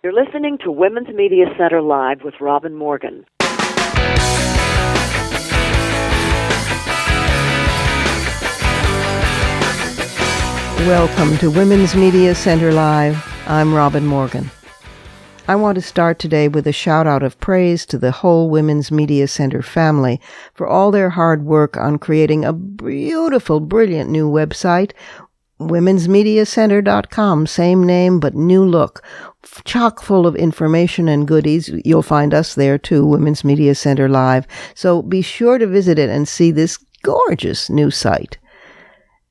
You're listening to Women's Media Center Live with Robin Morgan. Welcome to Women's Media Center Live. I'm Robin Morgan. I want to start today with a shout-out of praise to the whole Women's Media Center family for all their hard work on creating a beautiful, brilliant new website, womensmediacenter.com, same name but new look, chock full of information and goodies. You'll find us there too, Women's Media Center Live. So be sure to visit it and see this gorgeous new site.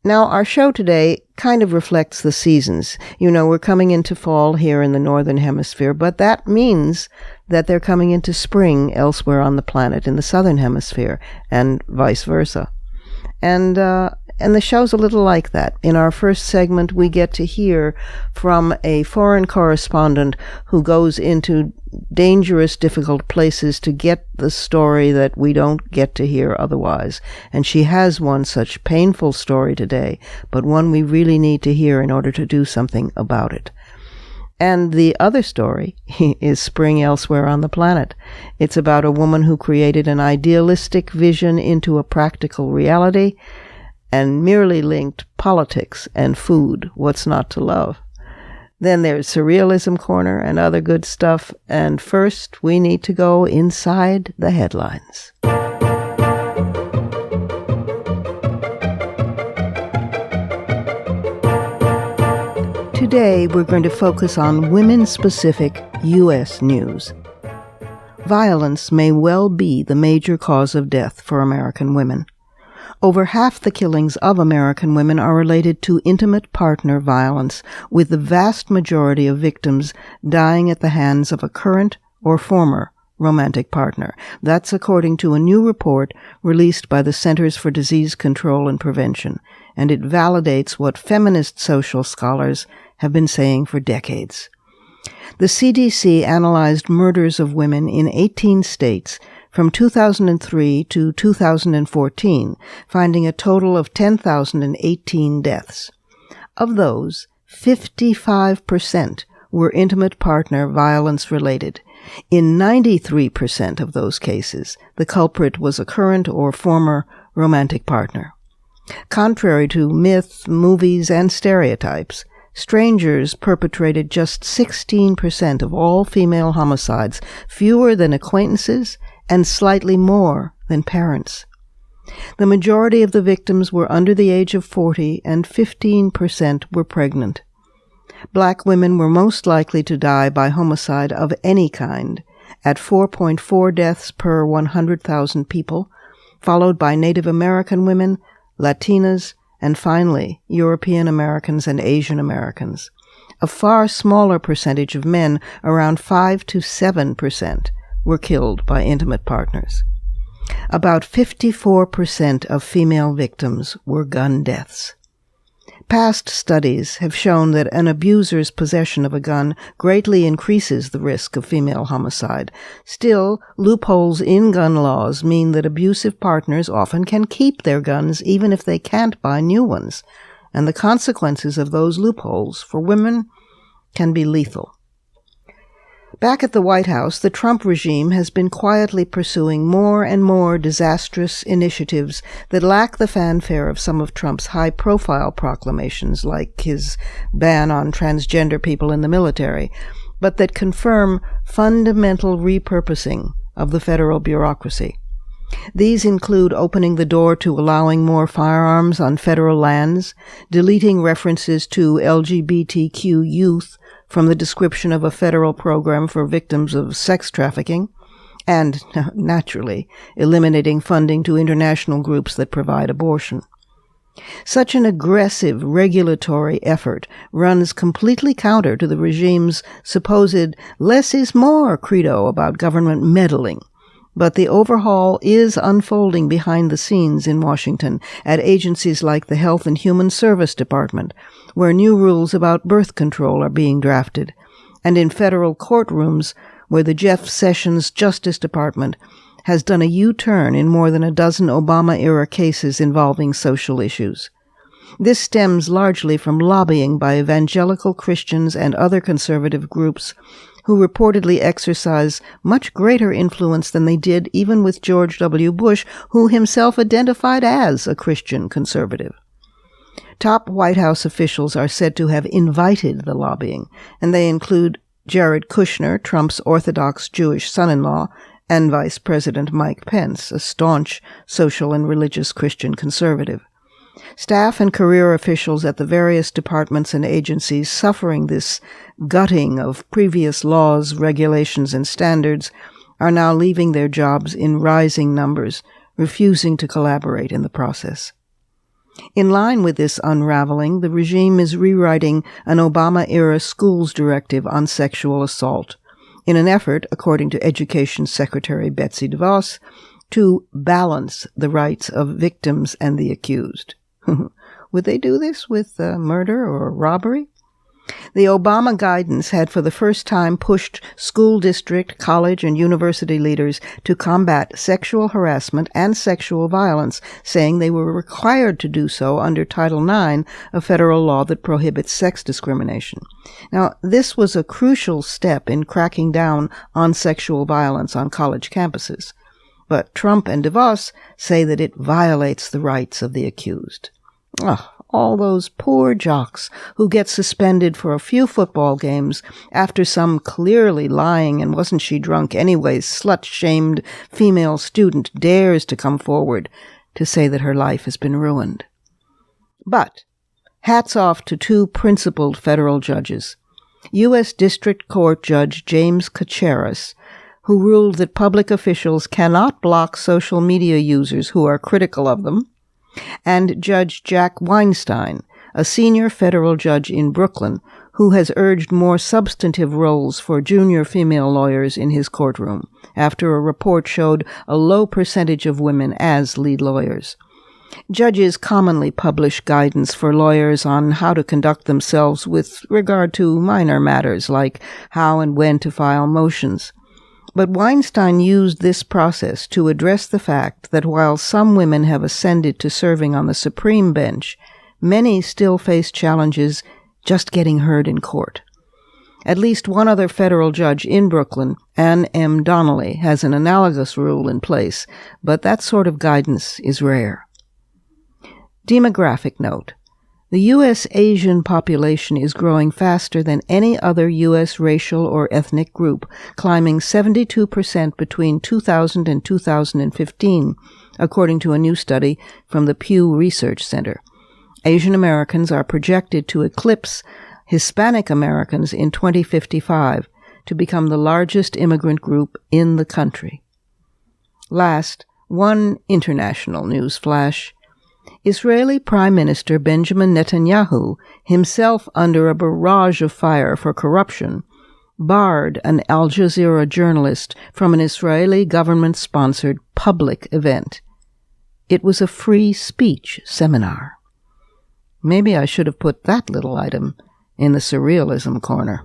Now, our show today kind of reflects the seasons. You know, we're coming into fall here in the Northern Hemisphere, but that means that they're coming into spring elsewhere on the planet in the Southern Hemisphere, and vice versa. And the show's a little like that. In our first segment, we get to hear from a foreign correspondent who goes into dangerous, difficult places to get the story that we don't get to hear otherwise. And she has one such painful story today, but one we really need to hear in order to do something about it. And the other story is Spring Elsewhere on the Planet. It's about a woman who created an idealistic vision into a practical reality and merely linked politics and food, what's not to love. Then there's Surrealism Corner and other good stuff. And first, we need to go inside the headlines. Today, we're going to focus on women-specific U.S. news. Violence may well be the major cause of death for American women. Over half the killings of American women are related to intimate partner violence, with the vast majority of victims dying at the hands of a current or former romantic partner. That's according to a new report released by the Centers for Disease Control and Prevention, and it validates what feminist social scholars have been saying for decades. The CDC analyzed murders of women in 18 states from 2003 to 2014, finding a total of 10,018 deaths. Of those, 55% were intimate partner violence related. In 93% of those cases, the culprit was a current or former romantic partner. Contrary to myth, movies, and stereotypes, strangers perpetrated just 16% of all female homicides, fewer than acquaintances, and slightly more than parents. The majority of the victims were under the age of 40, and 15% were pregnant. Black women were most likely to die by homicide of any kind, at 4.4 deaths per 100,000 people, followed by Native American women, Latinas, and finally, European Americans and Asian Americans. A far smaller percentage of men, around 5 to 7%, were killed by intimate partners. About 54% of female victims were gun deaths. Past studies have shown that an abuser's possession of a gun greatly increases the risk of female homicide. Still, loopholes in gun laws mean that abusive partners often can keep their guns even if they can't buy new ones, and the consequences of those loopholes for women can be lethal. Back at the White House, the Trump regime has been quietly pursuing more and more disastrous initiatives that lack the fanfare of some of Trump's high-profile proclamations, like his ban on transgender people in the military, but that confirm fundamental repurposing of the federal bureaucracy. These include opening the door to allowing more firearms on federal lands, deleting references to LGBTQ youth from the description of a federal program for victims of sex trafficking, and, naturally, eliminating funding to international groups that provide abortion. Such an aggressive regulatory effort runs completely counter to the regime's supposed less is more credo about government meddling. But the overhaul is unfolding behind the scenes in Washington at agencies like the Health and Human Service Department, where new rules about birth control are being drafted, and in federal courtrooms where the Jeff Sessions Justice Department has done a U-turn in more than a dozen Obama-era cases involving social issues. This stems largely from lobbying by evangelical Christians and other conservative groups who reportedly exercise much greater influence than they did even with George W. Bush, who himself identified as a Christian conservative. Top White House officials are said to have invited the lobbying, and they include Jared Kushner, Trump's Orthodox Jewish son-in-law, and Vice President Mike Pence, a staunch social and religious Christian conservative. Staff and career officials at the various departments and agencies suffering this gutting of previous laws, regulations, and standards are now leaving their jobs in rising numbers, refusing to collaborate in the process. In line with this unraveling, the regime is rewriting an Obama-era schools directive on sexual assault in an effort, according to Education Secretary Betsy DeVos, to balance the rights of victims and the accused. Would they do this with murder or robbery? The Obama guidance had for the first time pushed school district, college, and university leaders to combat sexual harassment and sexual violence, saying they were required to do so under Title IX, a federal law that prohibits sex discrimination. Now, this was a crucial step in cracking down on sexual violence on college campuses, but Trump and DeVos say that it violates the rights of the accused. All those poor jocks who get suspended for a few football games after some clearly lying and wasn't she drunk anyways slut-shamed female student dares to come forward to say that her life has been ruined. But hats off to two principled federal judges. U.S. District Court Judge James Kacharis, who ruled that public officials cannot block social media users who are critical of them, and Judge Jack Weinstein, a senior federal judge in Brooklyn, who has urged more substantive roles for junior female lawyers in his courtroom, after a report showed a low percentage of women as lead lawyers. Judges commonly publish guidance for lawyers on how to conduct themselves with regard to minor matters like how and when to file motions. But Weinstein used this process to address the fact that while some women have ascended to serving on the Supreme Bench, many still face challenges just getting heard in court. At least one other federal judge in Brooklyn, Ann M. Donnelly, has an analogous rule in place, but that sort of guidance is rare. Demographic note. The U.S. Asian population is growing faster than any other U.S. racial or ethnic group, climbing 72% between 2000 and 2015, according to a new study from the Pew Research Center. Asian Americans are projected to eclipse Hispanic Americans in 2055 to become the largest immigrant group in the country. Last, one international news flash. Israeli Prime Minister Benjamin Netanyahu, himself under a barrage of fire for corruption, barred an Al Jazeera journalist from an Israeli government-sponsored public event. It was a free speech seminar. Maybe I should have put that little item in the surrealism corner.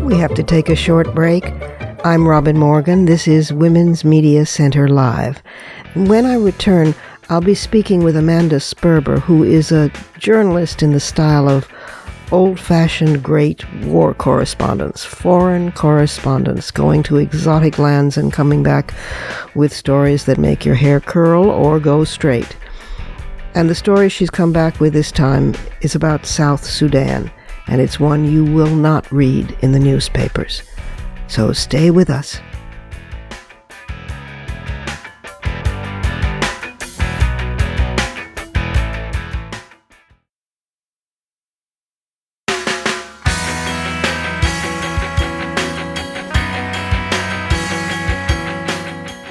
We have to take a short break. I'm Robin Morgan. This is Women's Media Center Live. When I return, I'll be speaking with Amanda Sperber, who is a journalist in the style of old-fashioned great war correspondence, foreign correspondence, going to exotic lands and coming back with stories that make your hair curl or go straight. And the story she's come back with this time is about South Sudan, and it's one you will not read in the newspapers. So stay with us.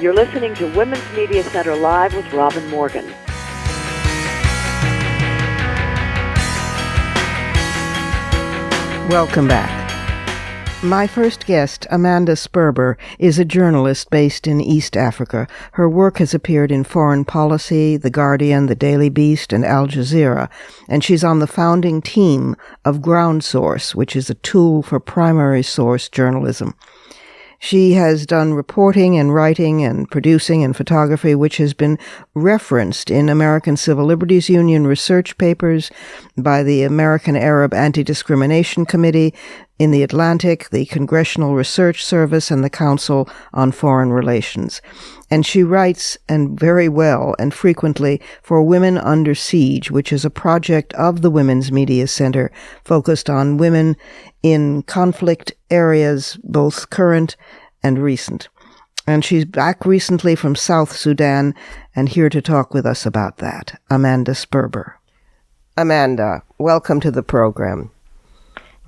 You're listening to Women's Media Center Live with Robin Morgan. Welcome back. My first guest, Amanda Sperber, is a journalist based in East Africa. Her work has appeared in Foreign Policy, The Guardian, The Daily Beast, and Al Jazeera, and she's on the founding team of Ground Source, which is a tool for primary source journalism. She has done reporting and writing and producing and photography, which has been referenced in American Civil Liberties Union research papers by the American Arab Anti-Discrimination Committee, in The Atlantic, the Congressional Research Service, and the Council on Foreign Relations. And she writes, and very well and frequently, for Women Under Siege, which is a project of the Women's Media Center focused on women in conflict areas, both current and recent. And she's back recently from South Sudan and here to talk with us about that. Amanda Sperber. Amanda, welcome to the program.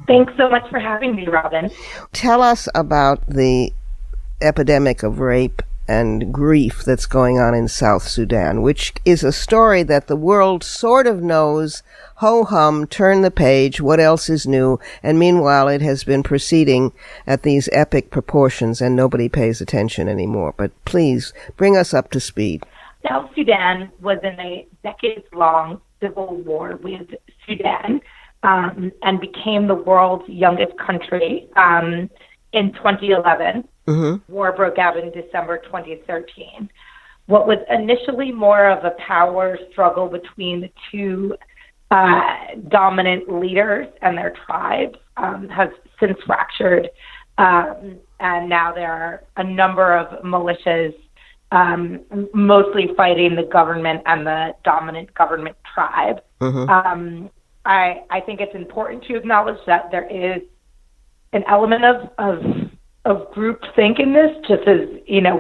Thanks so much for having me, Robin. Tell us about the epidemic of rape and grief that's going on in South Sudan, which is a story that the world sort of knows, ho-hum, turn the page, what else is new? And meanwhile, it has been proceeding at these epic proportions and nobody pays attention anymore. But please, bring us up to speed. South Sudan was in a decades-long civil war with Sudan, and became the world's youngest country in 2011. Mm-hmm. War broke out in December 2013. What was initially more of a power struggle between the two dominant leaders and their tribes has since fractured, and now there are a number of militias mostly fighting the government and the dominant government tribe. Mm-hmm. I think it's important to acknowledge that there is an element of groupthink in this, just as,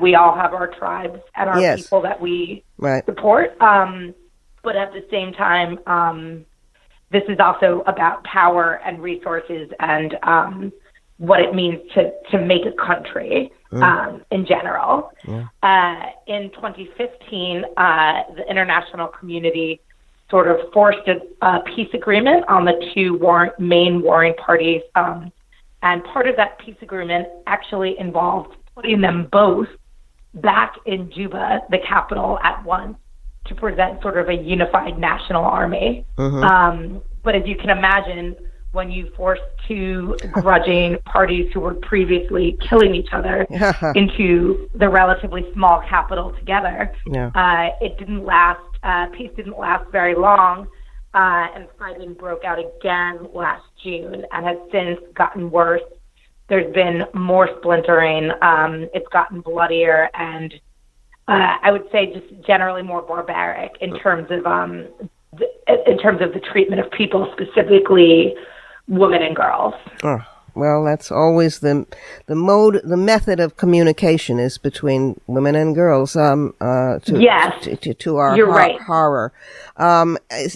we all have our tribes and our people that we support. But at the same time, this is also about power and resources and what it means to make a country in general. Yeah. In 2015, the international community sort of forced a peace agreement on the two main warring parties. And part of that peace agreement actually involved putting them both back in Juba, the capital, at once to present sort of a unified national army. Mm-hmm. But as you can imagine, when you force two grudging parties who were previously killing each other into the relatively small capital together, it didn't last. Peace didn't last very long, and fighting broke out again last June and has since gotten worse. There's been more splintering. It's gotten bloodier and I would say just generally more barbaric in terms of the treatment of people, specifically women and girls. Oh. Well, that's always the method of communication is between women and girls. To our right. horror.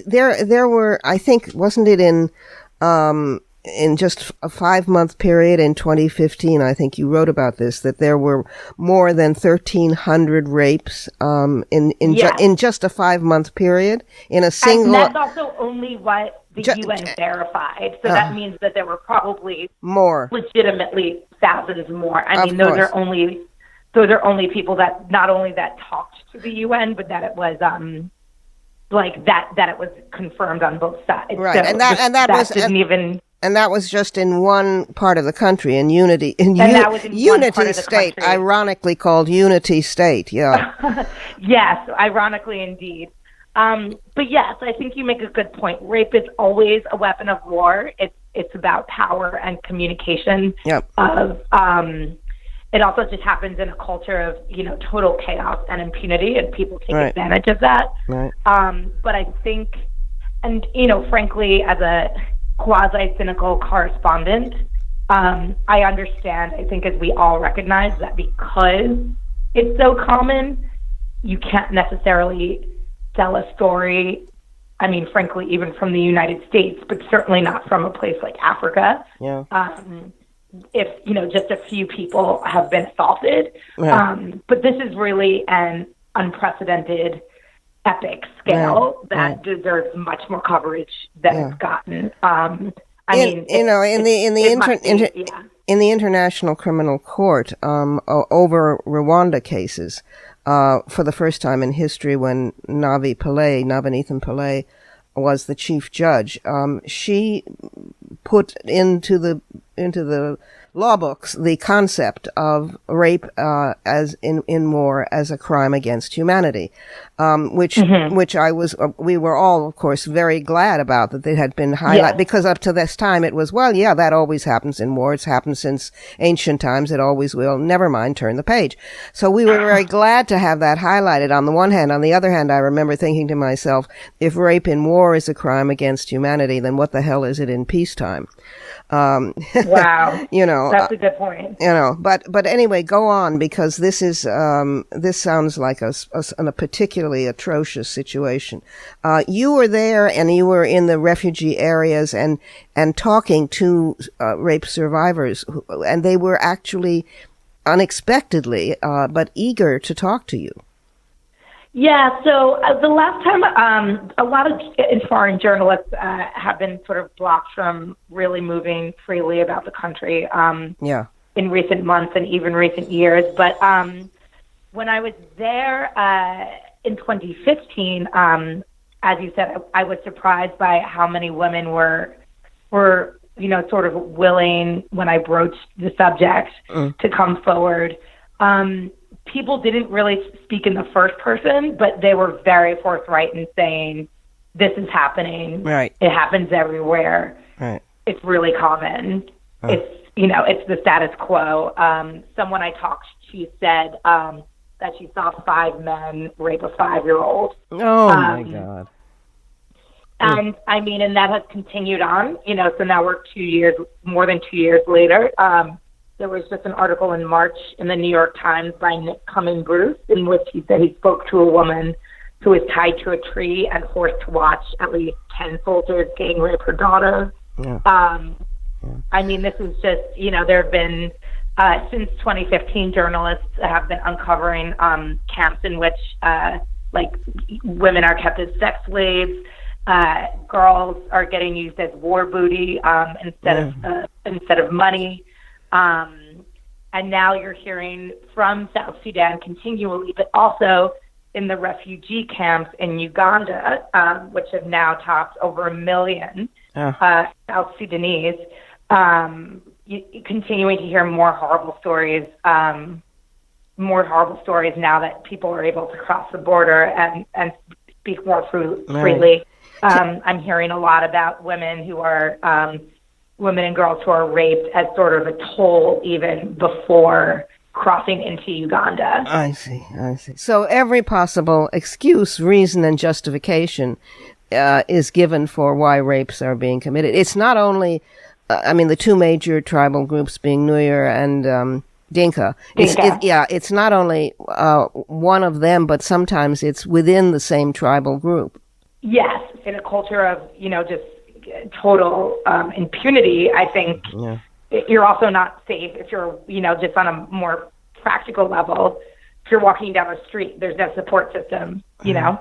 There were, I think, wasn't it in just a 5-month period in 2015? I think you wrote about this, that there were more than 1,300 rapes in just a 5-month period in a single. And that's also only what the UN verified. So that means that there were probably more, legitimately thousands more. I mean, those are only people that not only that talked to the UN, but that it was that it was confirmed on both sides. Right, so and that was just in one part of the country, in Unity State, ironically called Unity State. Yeah. Yes, ironically indeed. But yes, I think you make a good point. Rape is always a weapon of war. It's about power and communication. Yep. It also just happens in a culture of total chaos and impunity, and people take advantage of that. Right. But I think, and frankly, as a quasi-cynical correspondent, I understand. I think, as we all recognize, that because it's so common, you can't necessarily tell a story, I mean, frankly, even from the United States, but certainly not from a place like Africa. Yeah. If, just a few people have been assaulted. Yeah. But this is really an unprecedented, epic scale that deserves much more coverage than it's gotten. In the International Criminal Court, over Rwanda cases, for the first time in history, when Navanithan Pillay was the chief judge, she put into the law books the concept of rape as in war as a crime against humanity, which we were all, of course, very glad about that they had been highlighted, because up to this time it was, well, yeah, that always happens in war. It's happened since ancient times. It always will. Never mind, turn the page. So we were very glad to have that highlighted on the one hand. On the other hand, I remember thinking to myself, if rape in war is a crime against humanity, then what the hell is it in peacetime? Wow. That's a good point. But anyway, go on, because this is this sounds like a particularly atrocious situation. You were there, and you were in the refugee areas and talking to rape survivors, and they were actually unexpectedly but eager to talk to you. Yeah, so the last time, a lot of foreign journalists have been sort of blocked from really moving freely about the country in recent months and even recent years. But when I was there in 2015, as you said, I was surprised by how many women were sort of willing, when I broached the subject, to come forward. People didn't really speak in the first person, but they were very forthright in saying, this is happening. Right. It happens everywhere. Right. It's really common. It's the status quo. Someone I talked to said that she saw 5 men rape a 5-year-old. Oh, my God. And and that has continued on, so now we're more than 2 years later. There was just an article in March in the New York Times by Nick Cumming-Bruce in which he said he spoke to a woman who was tied to a tree and forced to watch at least 10 soldiers gang rape her daughter. Yeah. This is just, there have been, since 2015, journalists have been uncovering camps in which, women are kept as sex slaves. Girls are getting used as war booty instead of money. And now you're hearing from South Sudan continually, but also in the refugee camps in Uganda, which have now topped over 1 million South Sudanese, continuing to hear more horrible stories now that people are able to cross the border and speak more freely. I'm hearing a lot about women and girls who are raped as sort of a toll even before crossing into Uganda. I see. So every possible excuse, reason, and justification is given for why rapes are being committed. It's not only, the two major tribal groups being Nuer and Dinka. It's not only one of them, but sometimes it's within the same tribal group. Yes, in a culture of, just total impunity, I think you're also not safe if you're, just on a more practical level. If you're walking down the street, there's no support system, God.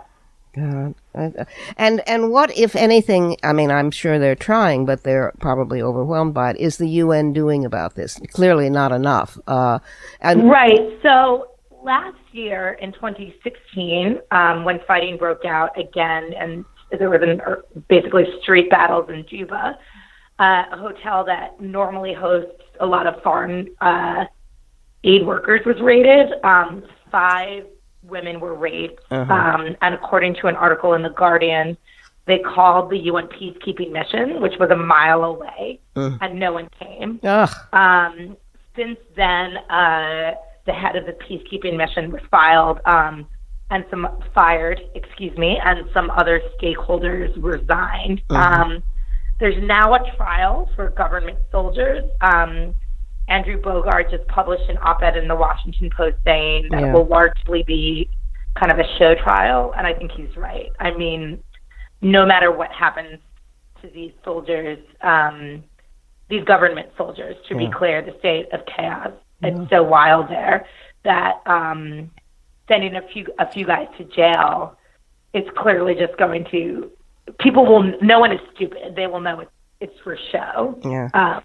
And what, if anything, I'm sure they're trying, but they're probably overwhelmed by it, is the UN doing about this? Clearly not enough. Right. So last year in 2016, when fighting broke out again, and there were basically street battles in Juba, a hotel that normally hosts a lot of foreign aid workers was raided. 5 women were raped. And according to an article in The Guardian, they called the UN peacekeeping mission, which was a mile away, and no one came. Since then, the head of the peacekeeping mission was and some other stakeholders resigned. There's now a trial for government soldiers. Andrew Bogart just published an op-ed in the Washington Post saying that it will largely be kind of a show trial, and I think he's right. No matter what happens to these soldiers, these government soldiers, to be clear, the state of chaos, it's so wild there that sending a few guys to jail, it's clearly just going to, no one is stupid. They will know it's for show. Yeah.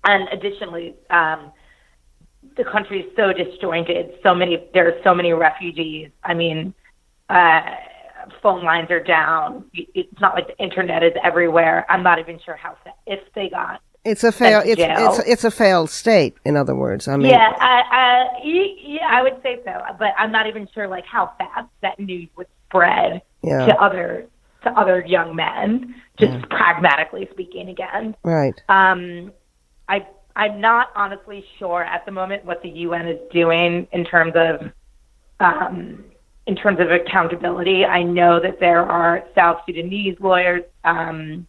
And additionally, the country is so disjointed. There are so many refugees. phone lines are down. It's not like the internet is everywhere. I'm not even sure if they got. It's a fail. It's a failed state. In other words, I mean. Yeah, I would say so, but I'm not even sure like how fast that news would spread to other young men. Just pragmatically speaking, again. Right. I'm not honestly sure at the moment what the UN is doing in terms of accountability. I know that there are South Sudanese lawyers and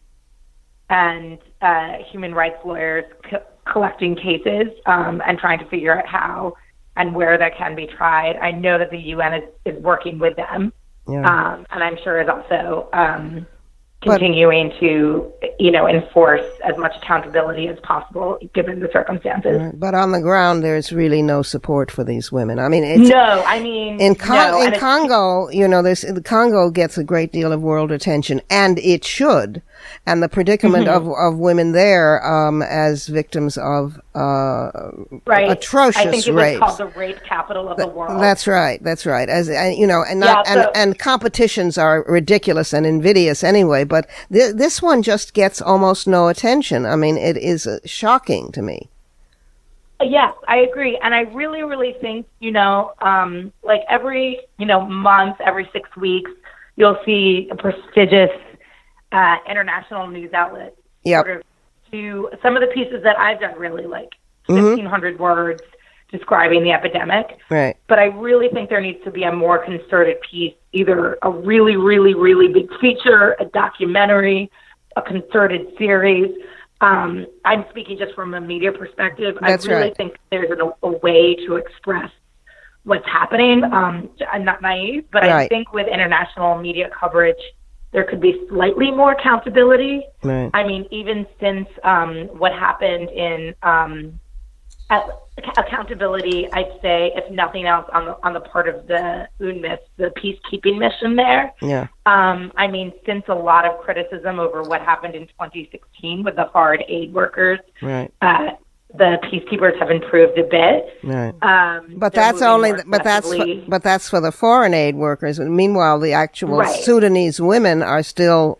human rights lawyers collecting cases and trying to figure out how and where that can be tried. I know that the UN is working with them, and I'm sure is also continuing to, enforce as much accountability as possible given the circumstances. But on the ground, there's really no support for these women. I mean, in Congo, the Congo gets a great deal of world attention, and it should. And the predicament of women there as victims of atrocious I think it rapes. was called the rape capital of the world. That's right. And competitions are ridiculous and invidious anyway. But this one just gets almost no attention. I mean, it is shocking to me. Yes, I agree. And I really, really think, like every, month, every 6 weeks, you'll see a prestigious international news outlet sort of do some of the pieces that I've done, really like 1,500 words describing the epidemic. Right. But I really think there needs to be a more concerted piece, either a really, really, really big feature, a documentary, a concerted series. I'm speaking just from a media perspective. That's I really think there's a way to express what's happening. I'm not naive, but I think with international media coverage, there could be slightly more accountability. Right. I mean, even since what happened in accountability, I'd say, if nothing else, on the part of the UNMISS, the peacekeeping mission there. Yeah. I mean, since a lot of criticism over what happened in 2016 with the hard aid workers, right. The peacekeepers have improved a bit. Right. But that's for the foreign aid workers. Meanwhile, the actual Sudanese women are still,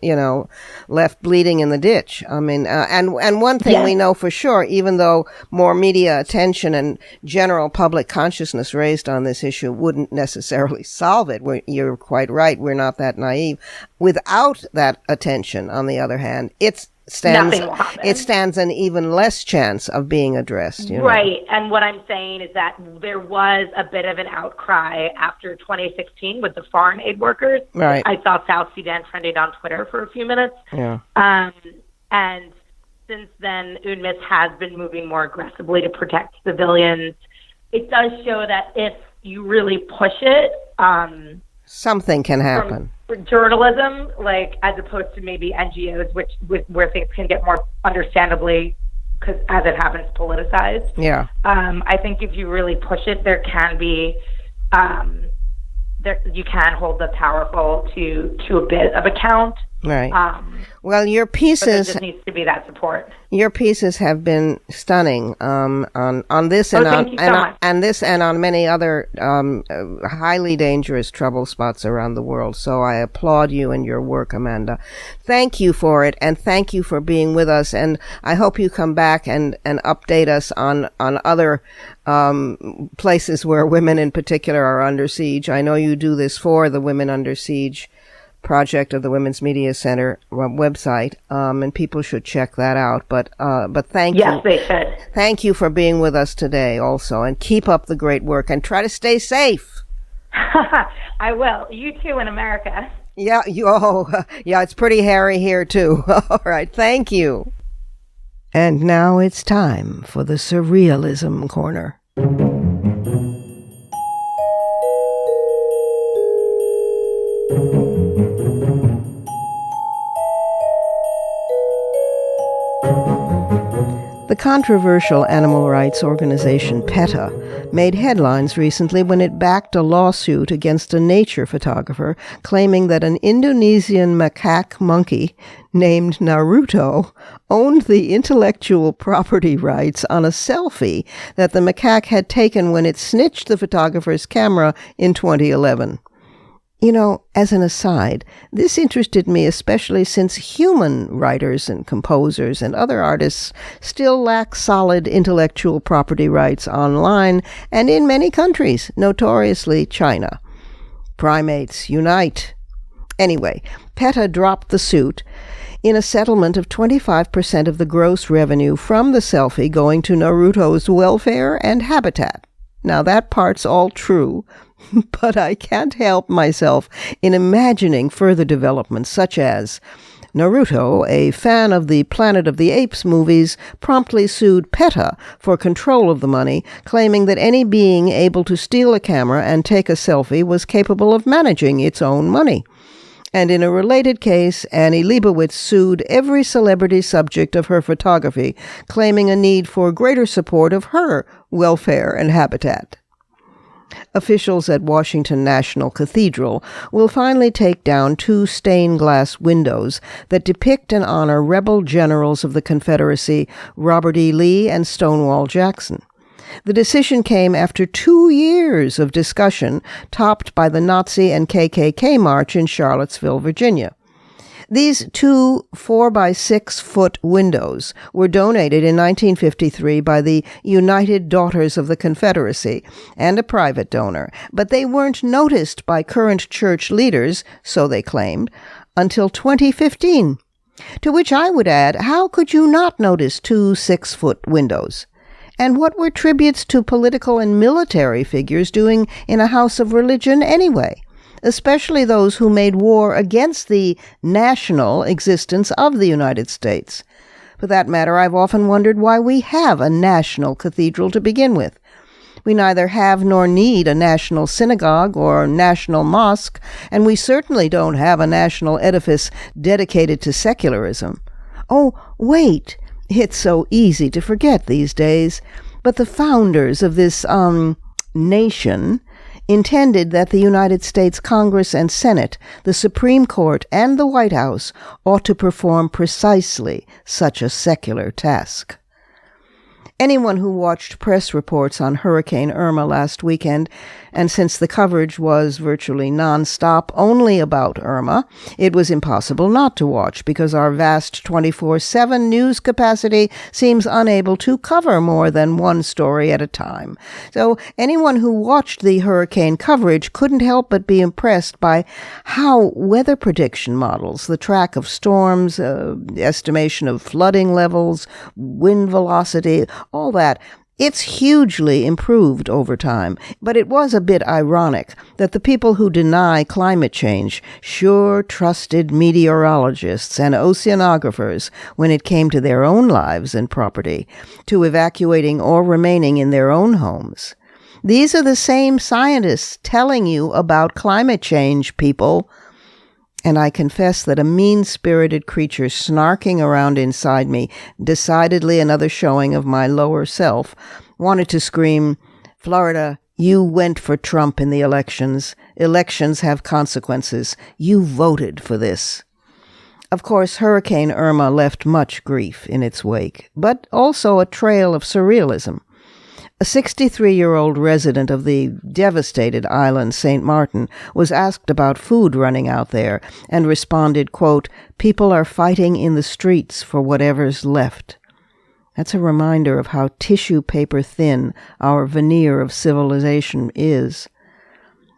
left bleeding in the ditch. I mean, and one thing we know for sure, even though more media attention and general public consciousness raised on this issue wouldn't necessarily solve it. You're quite right. We're not that naive. Without that attention, on the other hand, it stands an even less chance of being addressed. Right. And what I'm saying is that there was a bit of an outcry after 2016 with the foreign aid workers. Right. I saw South Sudan trending on Twitter for a few minutes. Yeah. And since then, UNMISS has been moving more aggressively to protect civilians. It does show that if you really push it, something can happen. For journalism, like as opposed to maybe NGOs, where things can get more understandably, because as it happens, politicized. Yeah. I think if you really push it, there can be, you can hold the powerful to a bit of account. Right. Well, your pieces. But there just needs to be that support. Your pieces have been stunning on this and on many other highly dangerous trouble spots around the world. So I applaud you and your work, Amanda. Thank you for it, and thank you for being with us. And I hope you come back and update us on other places where women in particular are under siege. I know you do this for the Women Under Siege project of the Women's Media Center website, and people should check that out. But thank you. Yes, they should. Thank you for being with us today also, and keep up the great work and try to stay safe. I will. You too in America. Yeah, it's pretty hairy here too. All right, thank you. And now it's time for the Surrealism Corner. The controversial animal rights organization PETA made headlines recently when it backed a lawsuit against a nature photographer claiming that an Indonesian macaque monkey named Naruto owned the intellectual property rights on a selfie that the macaque had taken when it snitched the photographer's camera in 2011. As an aside, this interested me especially since human writers and composers and other artists still lack solid intellectual property rights online and in many countries, notoriously China. Primates unite. Anyway, PETA dropped the suit in a settlement of 25% of the gross revenue from the selfie going to Naruto's welfare and habitat. Now that part's all true, but I can't help myself in imagining further developments such as Naruto, a fan of the Planet of the Apes movies, promptly sued PETA for control of the money, claiming that any being able to steal a camera and take a selfie was capable of managing its own money. And in a related case, Annie Leibovitz sued every celebrity subject of her photography, claiming a need for greater support of her welfare and habitat. Officials at Washington National Cathedral will finally take down 2 stained glass windows that depict and honor rebel generals of the Confederacy, Robert E. Lee and Stonewall Jackson. The decision came after 2 years of discussion, topped by the Nazi and KKK march in Charlottesville, Virginia. These 2 4-by-6-foot windows were donated in 1953 by the United Daughters of the Confederacy and a private donor, but they weren't noticed by current church leaders, so they claimed, until 2015. To which I would add, how could you not notice 2 6-foot windows? And what were tributes to political and military figures doing in a house of religion anyway? Especially those who made war against the national existence of the United States. For that matter, I've often wondered why we have a national cathedral to begin with. We neither have nor need a national synagogue or national mosque, and we certainly don't have a national edifice dedicated to secularism. Oh, wait! It's so easy to forget these days, but the founders of this, nation intended that the United States Congress and Senate, the Supreme Court, and the White House ought to perform precisely such a secular task. Anyone who watched press reports on Hurricane Irma last weekend, and since the coverage was virtually nonstop only about Irma, it was impossible not to watch because our vast 24/7 news capacity seems unable to cover more than one story at a time. So anyone who watched the hurricane coverage couldn't help but be impressed by how weather prediction models, the track of storms, estimation of flooding levels, wind velocity, all that, it's hugely improved over time. But it was a bit ironic that the people who deny climate change sure trusted meteorologists and oceanographers when it came to their own lives and property, to evacuating or remaining in their own homes. These are the same scientists telling you about climate change, people. And I confess that a mean-spirited creature snarking around inside me, decidedly another showing of my lower self, wanted to scream, "Florida, you went for Trump in the elections. Elections have consequences. You voted for this." Of course, Hurricane Irma left much grief in its wake, but also a trail of surrealism. A 63-year-old resident of the devastated island St. Martin was asked about food running out there and responded, quote, "People are fighting in the streets for whatever's left." That's a reminder of how tissue paper thin our veneer of civilization is.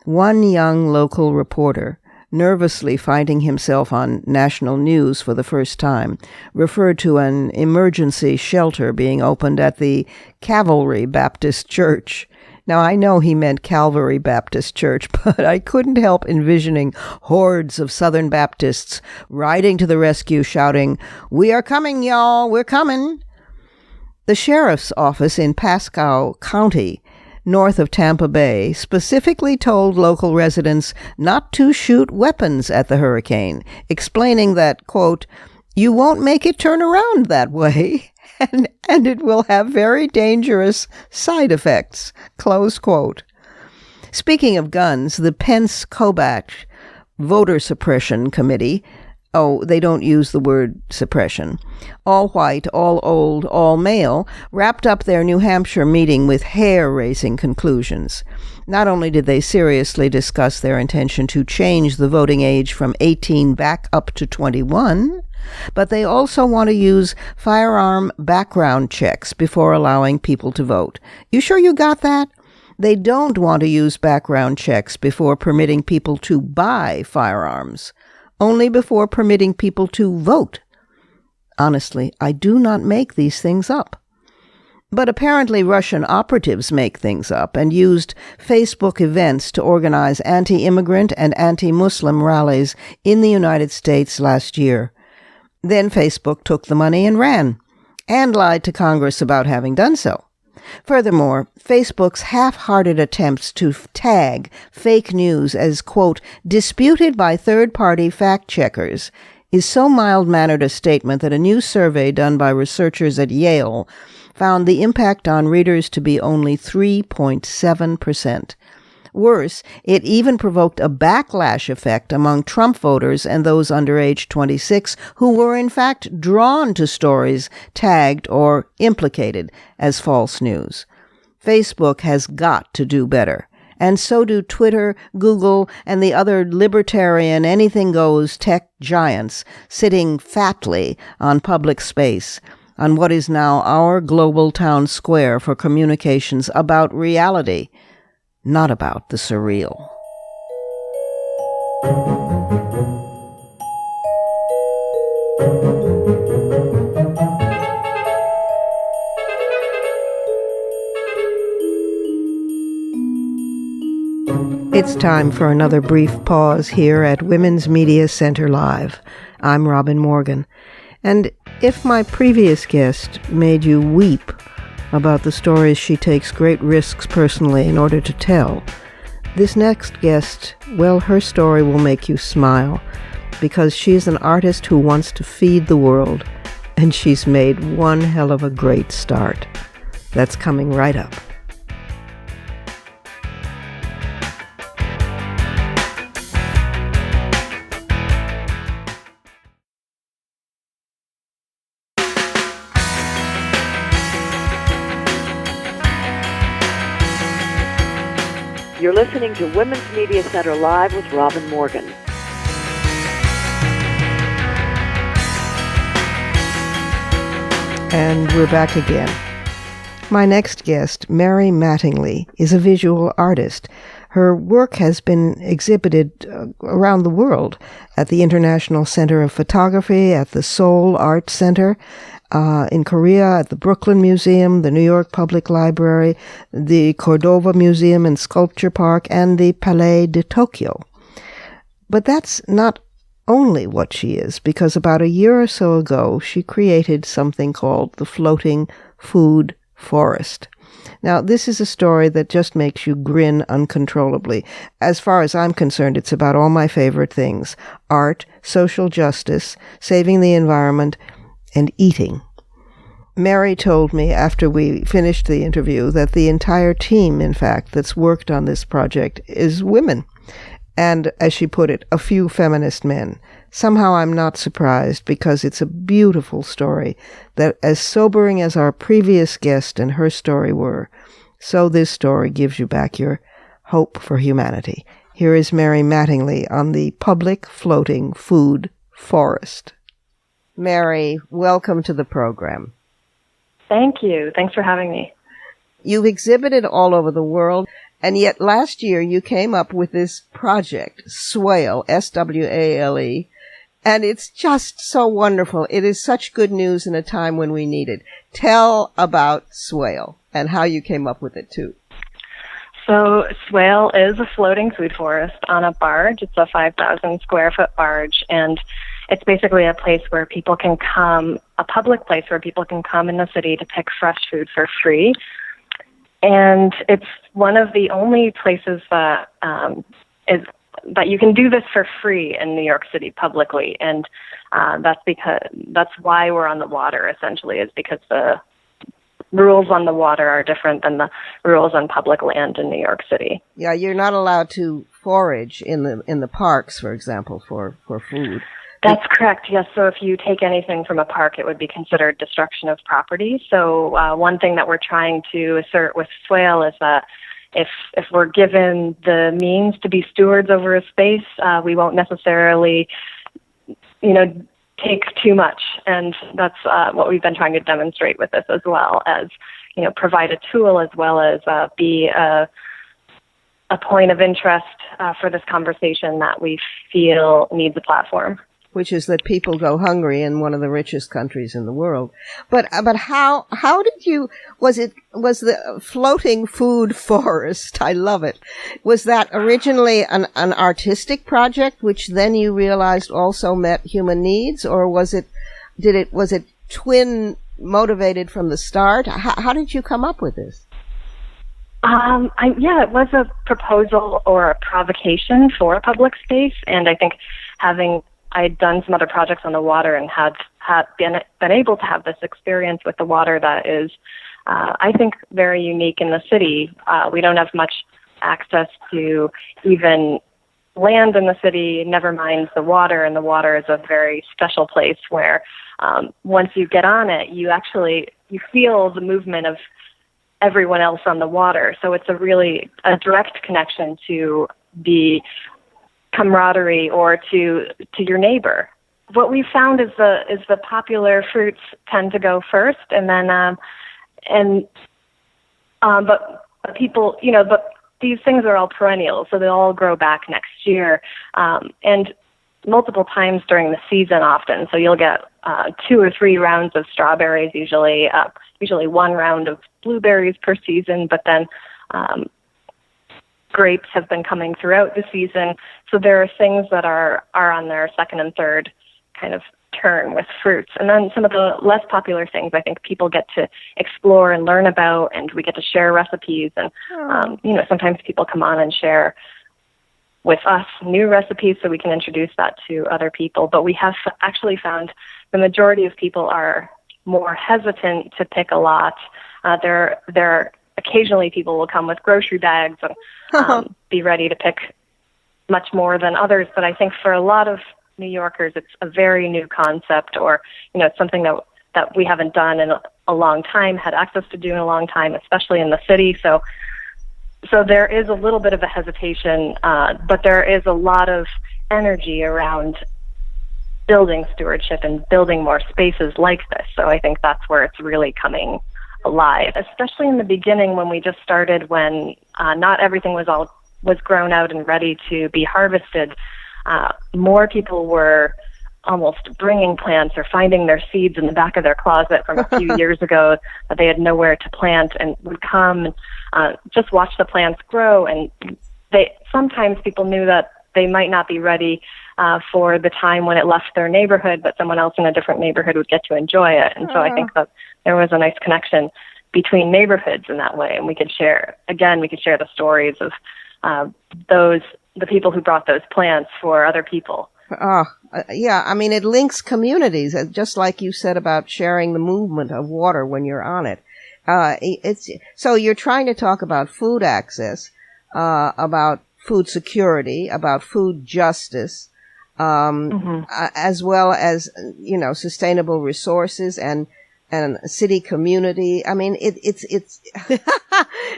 One young local reporter, nervously finding himself on national news for the first time, referred to an emergency shelter being opened at the Cavalry Baptist Church. Now, I know he meant Calvary Baptist Church, but I couldn't help envisioning hordes of Southern Baptists riding to the rescue, shouting, "We are coming, y'all, we're coming." The sheriff's office in Pasco County, north of Tampa Bay, specifically told local residents not to shoot weapons at the hurricane, explaining that, quote, "You won't make it turn around that way, and it will have very dangerous side effects," close quote. Speaking of guns, the Pence-Kobach Voter Suppression Committee Oh, they don't use the word suppression. All white, all old, all male, wrapped up their New Hampshire meeting with hair-raising conclusions. Not only did they seriously discuss their intention to change the voting age from 18 back up to 21, but they also want to use firearm background checks before allowing people to vote. You sure you got that? They don't want to use background checks before permitting people to buy firearms, only before permitting people to vote. Honestly, I do not make these things up. But apparently Russian operatives make things up and used Facebook events to organize anti-immigrant and anti-Muslim rallies in the United States last year. Then Facebook took the money and ran, and lied to Congress about having done so. Furthermore, Facebook's half-hearted attempts to tag fake news as, quote, disputed by third-party fact-checkers is so mild-mannered a statement that a new survey done by researchers at Yale found the impact on readers to be only 3.7%. Worse, it even provoked a backlash effect among Trump voters and those under age 26 who were in fact drawn to stories tagged or implicated as false news. Facebook has got to do better, and so do Twitter, Google, and the other libertarian anything-goes tech giants sitting fatly on public space, on what is now our global town square for communications about reality, not about the surreal. It's time for another brief pause here at Women's Media Center Live. I'm Robin Morgan. And if my previous guest made you weep about the stories she takes great risks personally in order to tell, this next guest, well, her story will make you smile, because she's an artist who wants to feed the world, and she's made one hell of a great start. That's coming right up. You're listening to Women's Media Center Live with Robin Morgan. And we're back again. My next guest, Mary Mattingly, is a visual artist. Her work has been exhibited around the world at the International Center of Photography, at the Seoul Art Center, in Korea, at the Brooklyn Museum, the New York Public Library, the Cordova Museum and Sculpture Park, and the Palais de Tokyo. But that's not only what she is, because about a year or so ago, she created something called the Floating Food Forest. Now, this is a story that just makes you grin uncontrollably. As far as I'm concerned, it's about all my favorite things: art, social justice, saving the environment, and eating. Mary told me after we finished the interview that the entire team, in fact, that's worked on this project is women. And, as she put it, a few feminist men. Somehow I'm not surprised, because it's a beautiful story that, as sobering as our previous guest and her story were, so this story gives you back your hope for humanity. Here is Mary Mattingly on the Public Floating Food Forest. Mary, welcome to the program. Thank you. Thanks for having me. You've exhibited all over the world, and yet last year you came up with this project, Swale, S-W-A-L-E, and it's just so wonderful. It is such good news in a time when we need it. Tell about Swale and how you came up with it, too. So Swale is a floating food forest on a barge. It's a 5,000 square foot barge, and it's basically a place where people can come, a public place where people can come in the city to pick fresh food for free. And it's one of the only places that that you can do this for free in New York City publicly. And that's why we're on the water, essentially, is because the rules on the water are different than the rules on public land in New York City. Yeah, you're not allowed to forage in the parks, for example, for food. That's correct. Yes. So if you take anything from a park, it would be considered destruction of property. So one thing that we're trying to assert with Swale is that if we're given the means to be stewards over a space, we won't necessarily, take too much. And that's what we've been trying to demonstrate with this, as well as, provide a tool, as well as be a point of interest for this conversation that we feel needs a platform. Which is that people go hungry in one of the richest countries in the world. But how did you, was the floating food forest, I love it, was that originally an artistic project, which then you realized also met human needs, or was it twin motivated from the start? How did you come up with this? It was a proposal or a provocation for a public space, and I think I'd done some other projects on the water and had been able to have this experience with the water that is, I think, very unique in the city. We don't have much access to even land in the city, never mind the water, and the water is a very special place where once you get on it, you feel the movement of everyone else on the water. So it's a direct connection to the camaraderie or to your neighbor. What we found is the popular fruits tend to go first, and then but people, but these things are all perennial, so they'll all grow back next year, and multiple times during the season often. So you'll get 2 or 3 rounds of strawberries, usually 1 round of blueberries per season, but then grapes have been coming throughout the season. So there are things that are on their second and third kind of turn with fruits. And then some of the less popular things I think people get to explore and learn about, and we get to share recipes. And, sometimes people come on and share with us new recipes so we can introduce that to other people. But we have actually found the majority of people are more hesitant to pick a lot. They're occasionally people will come with grocery bags and be ready to pick much more than others. But I think for a lot of New Yorkers, it's a very new concept, or, it's something that we haven't done in a long time, had access to do in a long time, especially in the city. So there is a little bit of a hesitation, but there is a lot of energy around building stewardship and building more spaces like this. So I think that's where it's really coming alive, especially in the beginning when we just started, when not everything was grown out and ready to be harvested. More people were almost bringing plants or finding their seeds in the back of their closet from a few years ago that they had nowhere to plant, and would come and just watch the plants grow. And sometimes people knew that they might not be ready for the time when it left their neighborhood, but someone else in a different neighborhood would get to enjoy it. And so I think that there was a nice connection between neighborhoods in that way. And we could share the stories of the people who brought those plants for other people. Yeah, I mean, it links communities, just like you said about sharing the movement of water when you're on it. So you're trying to talk about food access, about food security, about food justice, as well as, sustainable resources and city community. I mean, it's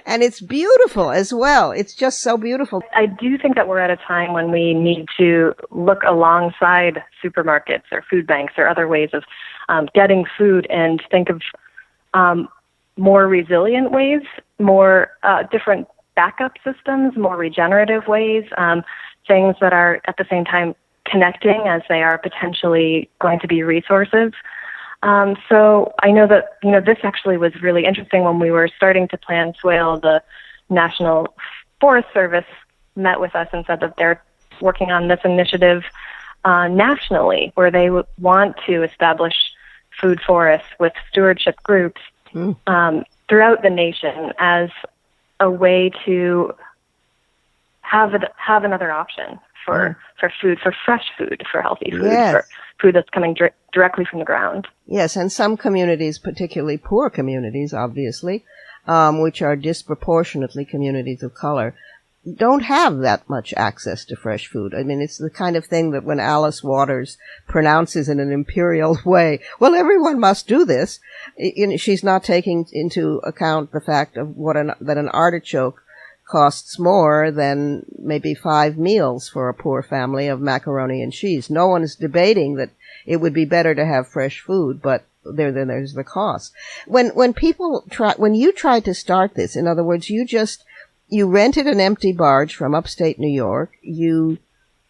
and it's beautiful as well. It's just so beautiful. I do think that we're at a time when we need to look alongside supermarkets or food banks or other ways of getting food, and think of more resilient ways, more different backup systems, more regenerative ways, things that are at the same time connecting as they are potentially going to be resources. So I know that, this actually was really interesting when we were starting to plan Swale. The National Forest Service met with us and said that they're working on this initiative nationally, where they want to establish food forests with stewardship groups throughout the nation as a way to have another option for food, for fresh food, for healthy food, for food that's coming directly from the ground. Yes, and some communities, particularly poor communities, obviously, which are disproportionately communities of color, don't have that much access to fresh food. I mean, it's the kind of thing that when Alice Waters pronounces in an imperial way, well, everyone must do this, she's not taking into account the fact of that an artichoke costs more than maybe 5 meals for a poor family of macaroni and cheese. No one is debating that it would be better to have fresh food, but there's the cost. When you tried to start this, in other words, you rented an empty barge from upstate New York. You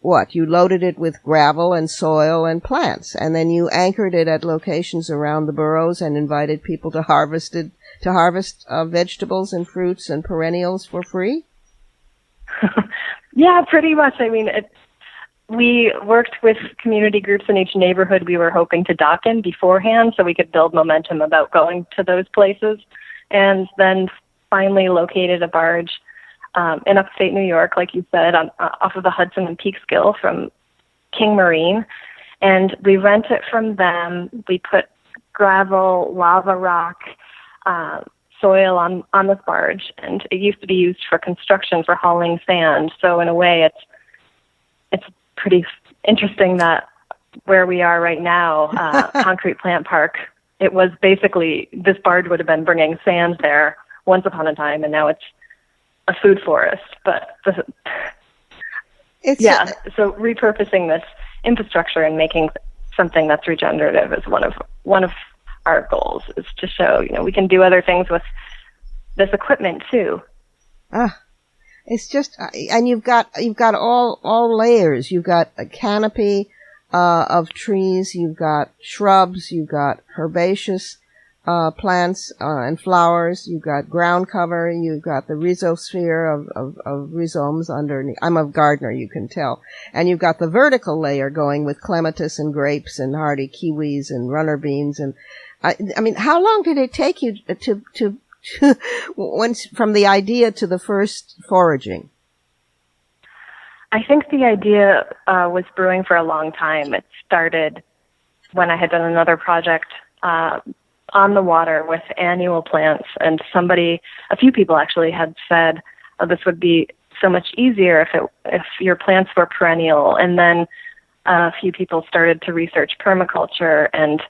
loaded it with gravel and soil and plants, and then you anchored it at locations around the boroughs and invited people to harvest vegetables and fruits and perennials for free? Yeah, pretty much. I mean, we worked with community groups in each neighborhood we were hoping to dock in beforehand so we could build momentum about going to those places, and then finally located a barge in upstate New York, like you said, off of the Hudson and Peekskill from King Marine. And we rent it from them. We put gravel, lava rock, soil on this barge. And it used to be used for construction, for hauling sand. So in a way, it's pretty interesting that where we are right now, Concrete Plant Park, it was basically, this barge would have been bringing sand there once upon a time, and now it's a food forest. But so repurposing this infrastructure and making something that's regenerative is one of our goals, is to show, we can do other things with this equipment too. It's just, and you've got all layers. You've got a canopy of trees. You've got shrubs. You've got herbaceous plants and flowers. You've got ground cover. You've got the rhizosphere of rhizomes underneath. I'm a gardener, you can tell. And you've got the vertical layer going with clematis and grapes and hardy kiwis and runner beans. And I mean, how long did it take you to once from the idea to the first foraging? I think the idea was brewing for a long time. It started when I had done another project on the water with annual plants, and a few people actually had said, oh, this would be so much easier if your plants were perennial. And then a few people started to research permaculture, and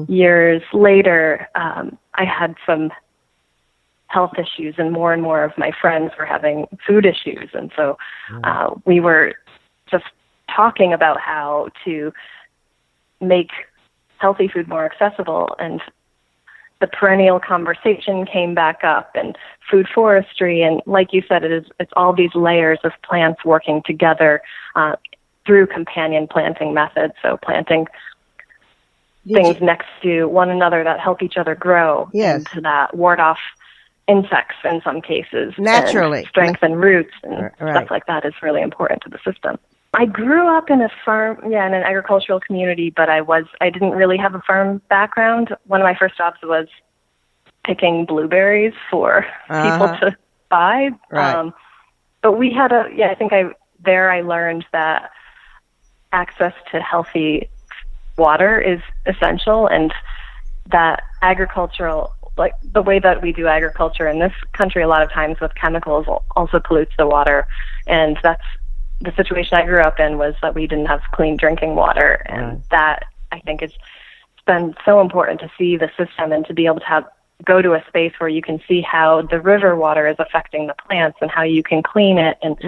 years later, I had some health issues, and more of my friends were having food issues. And so we were just talking about how to make healthy food more accessible, and the perennial conversation came back up, and food forestry. And like you said, it's all these layers of plants working together through companion planting methods. So planting things next to one another that help each other grow, and that ward off insects in some cases. Naturally. And strengthen roots and stuff like that is really important to the system. I grew up in a farm, in an agricultural community, but I didn't really have a farm background. One of my first jobs was picking blueberries for people to buy. Right. But we had I learned that access to healthy water is essential, and that agricultural, like the way that we do agriculture in this country, a lot of times with chemicals, also pollutes the water. And that's the situation I grew up in, was that we didn't have clean drinking water. And that, I think, it's been so important to see the system and to be able to go to a space where you can see how the river water is affecting the plants and how you can clean it. And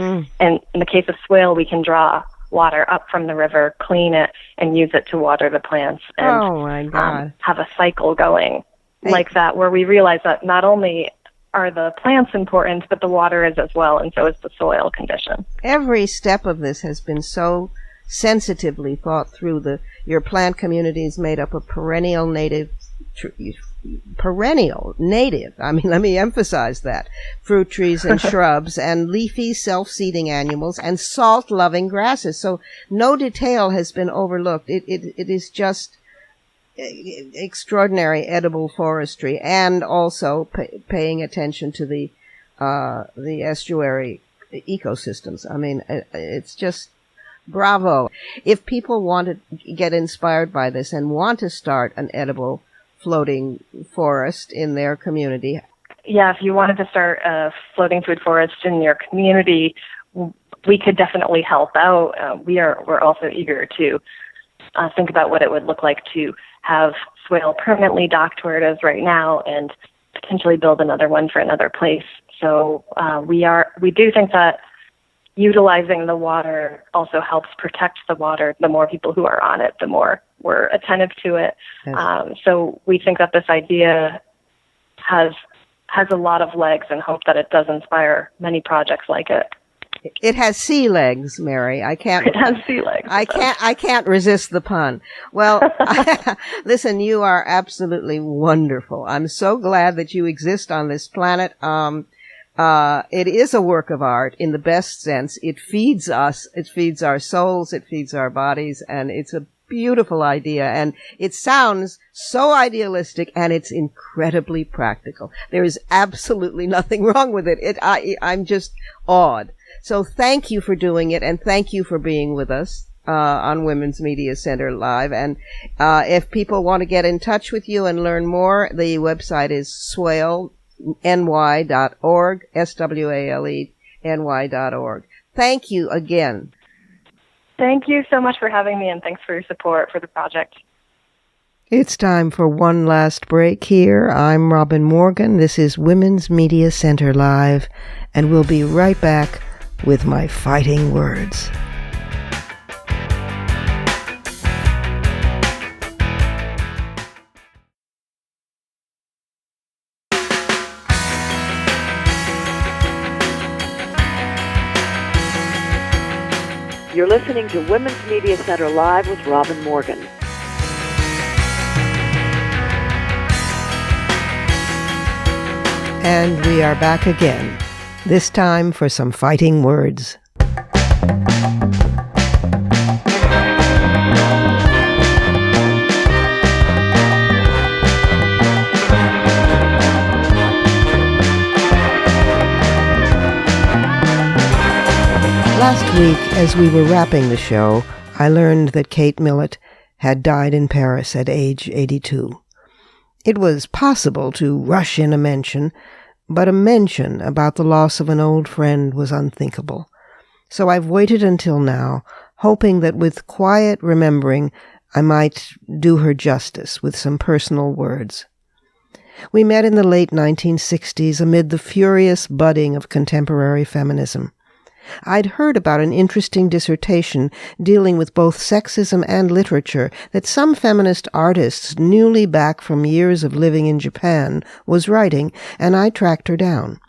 in the case of Swale, we can draw water up from the river, clean it, and use it to water the plants, and have a cycle going like that, where we realize that not only are the plants important, but the water is as well, and so is the soil condition. Every step of this has been so sensitively thought through. Your plant community is made up of perennial native. I mean, let me emphasize that. Fruit trees and shrubs and leafy self-seeding annuals and salt-loving grasses. So no detail has been overlooked. It is just extraordinary edible forestry, and also paying attention to the estuary ecosystems. I mean, it's just bravo. If people want to get inspired by this and want to start an edible floating forest in their community, yeah, if you wanted to start a floating food forest in your community, we could definitely help out. We're also eager to think about what it would look like to have Swale permanently docked where it is right now and potentially build another one for another place. So we do think that utilizing the water also helps protect the water. The more people who are on it, the more we're attentive to it. Yes. So we think that this idea has a lot of legs and hope that it does inspire many projects like it. It has sea legs, Mary. It has sea legs. I can't resist the pun. Well, listen, you are absolutely wonderful. I'm so glad that you exist on this planet. It is a work of art in the best sense. It feeds us. It feeds our souls. It feeds our bodies. And it's a beautiful idea. And it sounds so idealistic, and it's incredibly practical. There is absolutely nothing wrong with it. I'm just awed. So thank you for doing it, and thank you for being with us on Women's Media Center Live. And if people want to get in touch with you and learn more, the website is swaleny.org, SWALENY.org. Thank you again. Thank you so much for having me, and thanks for your support for the project. It's time for one last break here. I'm Robin Morgan. This is Women's Media Center Live, and we'll be right back with my fighting words. You're listening to Women's Media Center Live with Robin Morgan. And we are back again, this time for some fighting words. Last week, as we were wrapping the show, I learned that Kate Millett had died in Paris at age 82. It was possible to rush in a mention, but a mention about the loss of an old friend was unthinkable. So I've waited until now, hoping that with quiet remembering I might do her justice with some personal words. We met in the late 1960s amid the furious budding of contemporary feminism. I'd heard about an interesting dissertation dealing with both sexism and literature that some feminist artist, newly back from years of living in Japan, was writing, and I tracked her down.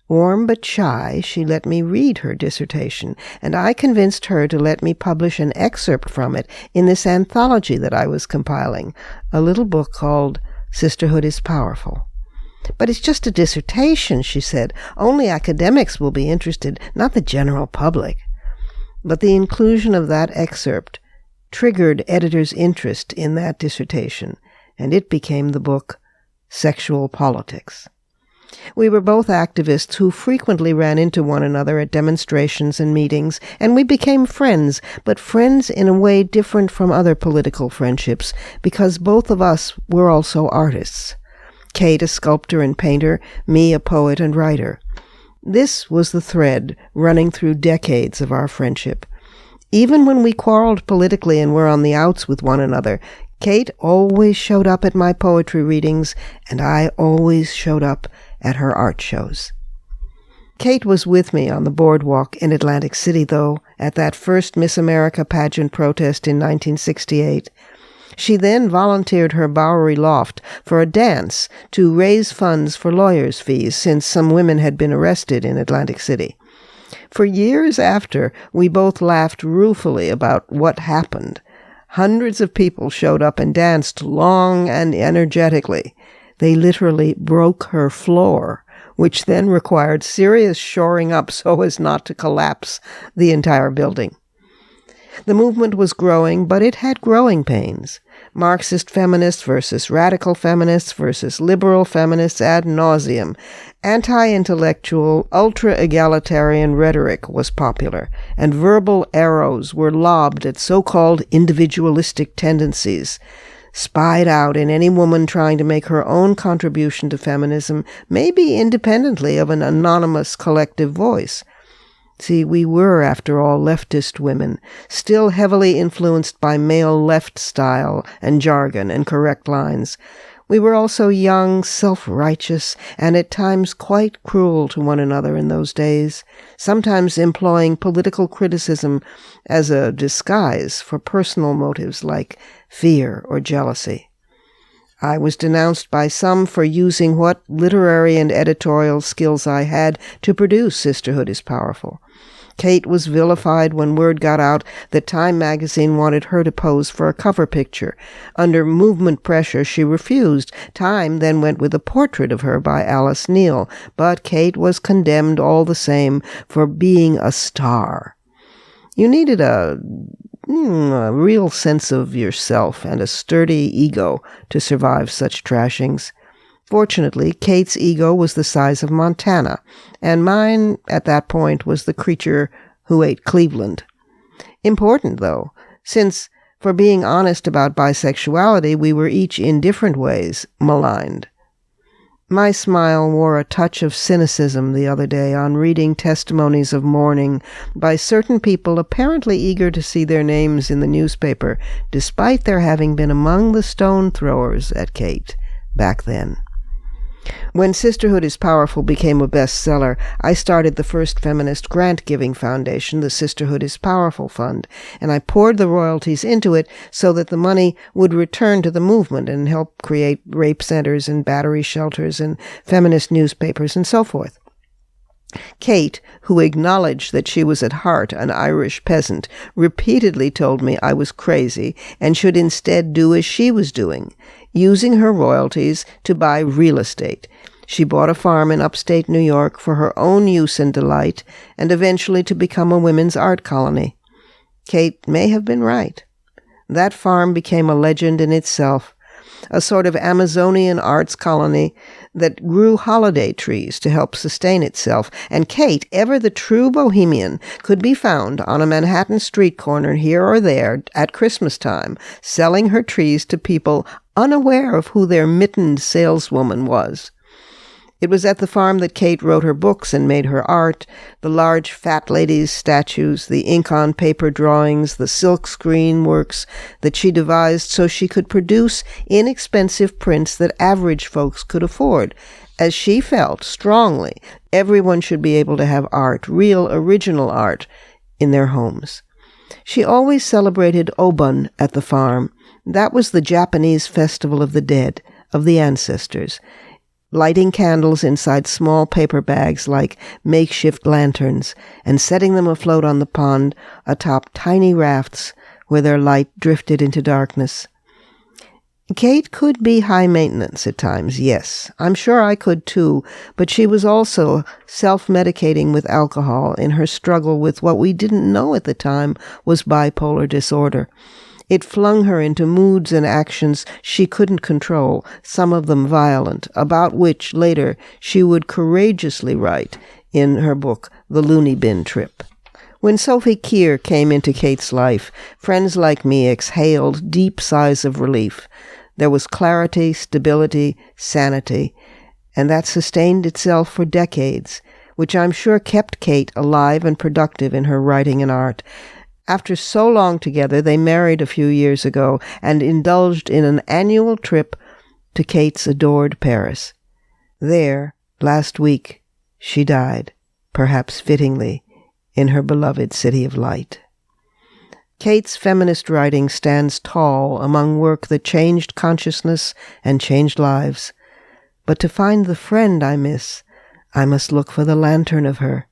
Warm but shy, she let me read her dissertation, and I convinced her to let me publish an excerpt from it in this anthology that I was compiling, a little book called Sisterhood is Powerful. But it's just a dissertation, she said. Only academics will be interested, not the general public. But the inclusion of that excerpt triggered editors' interest in that dissertation, and it became the book Sexual Politics. We were both activists who frequently ran into one another at demonstrations and meetings, and we became friends, but friends in a way different from other political friendships, because both of us were also artists. Kate, a sculptor and painter, me, a poet and writer. This was the thread running through decades of our friendship. Even when we quarreled politically and were on the outs with one another, Kate always showed up at my poetry readings, and I always showed up at her art shows. Kate was with me on the boardwalk in Atlantic City, though, at that first Miss America pageant protest in 1968. She then volunteered her Bowery loft for a dance to raise funds for lawyers' fees, since some women had been arrested in Atlantic City. For years after, we both laughed ruefully about what happened. Hundreds of people showed up and danced long and energetically. They literally broke her floor, which then required serious shoring up so as not to collapse the entire building. The movement was growing, but it had growing pains. Marxist feminists versus radical feminists versus liberal feminists ad nauseum. Anti-intellectual, ultra-egalitarian rhetoric was popular, and verbal arrows were lobbed at so-called individualistic tendencies. spied out in any woman trying to make her own contribution to feminism, maybe independently of an anonymous collective voice. See, we were, after all, leftist women, still heavily influenced by male left style and jargon and correct lines. We were also young, self-righteous, and at times quite cruel to one another in those days, sometimes employing political criticism as a disguise for personal motives like fear or jealousy. I was denounced by some for using what literary and editorial skills I had to produce Sisterhood is Powerful. Kate was vilified when word got out that Time magazine wanted her to pose for a cover picture. Under movement pressure, she refused. Time then went with a portrait of her by Alice Neal, but Kate was condemned all the same for being a star. You needed a real sense of yourself and a sturdy ego to survive such trashings. Fortunately, Kate's ego was the size of Montana, and mine, at that point, was the creature who ate Cleveland. Important, though, since, for being honest about bisexuality, we were each in different ways maligned. My smile wore a touch of cynicism the other day on reading testimonies of mourning by certain people apparently eager to see their names in the newspaper, despite their having been among the stone throwers at Kate back then. When Sisterhood is Powerful became a bestseller, I started the first feminist grant-giving foundation, the Sisterhood is Powerful Fund, and I poured the royalties into it so that the money would return to the movement and help create rape centers and battery shelters and feminist newspapers and so forth. Kate, who acknowledged that she was at heart an Irish peasant, repeatedly told me I was crazy and should instead do as she was doing, using her royalties to buy real estate. She bought a farm in upstate New York for her own use and delight, and eventually to become a women's art colony. Kate may have been right. That farm became a legend in itself, a sort of Amazonian arts colony that grew holiday trees to help sustain itself, and Kate, ever the true bohemian, could be found on a Manhattan street corner here or there at Christmas time, selling her trees to people unaware of who their mittened saleswoman was. It was at the farm that Kate wrote her books and made her art, the large fat ladies' statues, the ink-on-paper drawings, the silk-screen works that she devised so she could produce inexpensive prints that average folks could afford. As she felt strongly, everyone should be able to have art, real original art, in their homes. She always celebrated Obon at the farm. That was the Japanese festival of the dead, of the ancestors, lighting candles inside small paper bags like makeshift lanterns and setting them afloat on the pond atop tiny rafts where their light drifted into darkness. Kate could be high maintenance at times, yes. I'm sure I could too, but she was also self-medicating with alcohol in her struggle with what we didn't know at the time was bipolar disorder. It flung her into moods and actions she couldn't control, some of them violent, about which later she would courageously write in her book, The Looney Bin Trip. When Sophie Keir came into Kate's life, friends like me exhaled deep sighs of relief. There was clarity, stability, sanity, and that sustained itself for decades, which I'm sure kept Kate alive and productive in her writing and art. After so long together, they married a few years ago and indulged in an annual trip to Kate's adored Paris. There, last week, she died, perhaps fittingly, in her beloved City of Light. Kate's feminist writing stands tall among work that changed consciousness and changed lives. But to find the friend I miss, I must look for the lantern of her,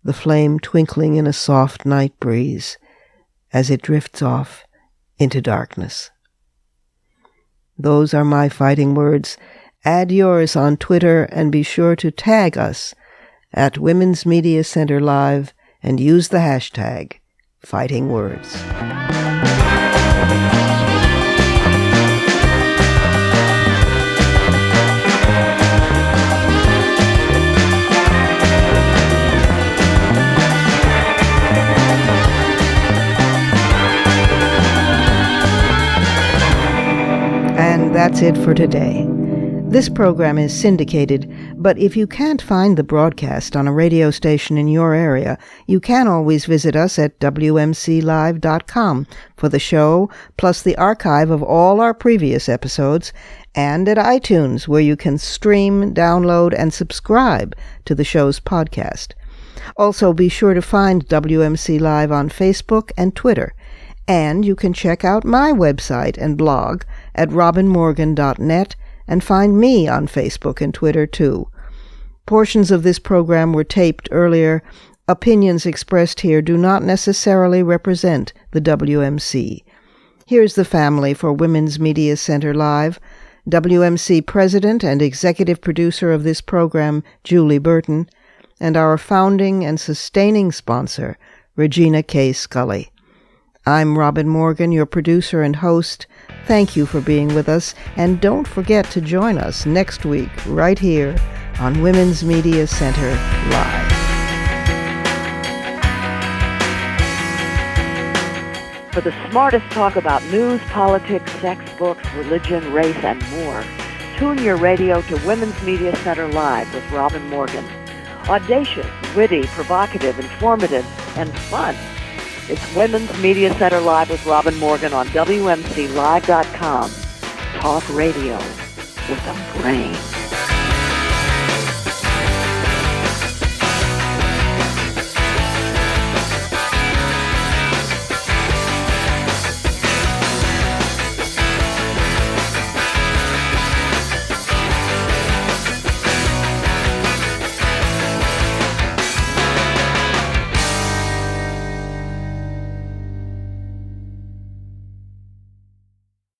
the flame twinkling in a soft night breeze, as it drifts off into darkness. Those are my fighting words. Add yours on Twitter and be sure to tag us at Women's Media Center Live and use the hashtag Fighting Words. And that's it for today. This program is syndicated, but if you can't find the broadcast on a radio station in your area, you can always visit us at WMCLive.com for the show, plus the archive of all our previous episodes, and at iTunes, where you can stream, download, and subscribe to the show's podcast. Also, be sure to find WMC Live on Facebook and Twitter, and you can check out my website and blog at robinmorgan.net and find me on Facebook and Twitter, too. Portions of this program were taped earlier. Opinions expressed here do not necessarily represent the WMC. Here's the family for Women's Media Center Live. WMC President and Executive Producer of this program, Julie Burton, and our founding and sustaining sponsor, Regina K. Scully. I'm Robin Morgan, your producer and host. Thank you for being with us, and don't forget to join us next week right here on Women's Media Center Live. For the smartest talk about news, politics, sex, books, religion, race, and more, tune your radio to Women's Media Center Live with Robin Morgan. Audacious, witty, provocative, informative, and fun. It's Women's Media Center Live with Robin Morgan on WMCLive.com. Talk radio with a brain.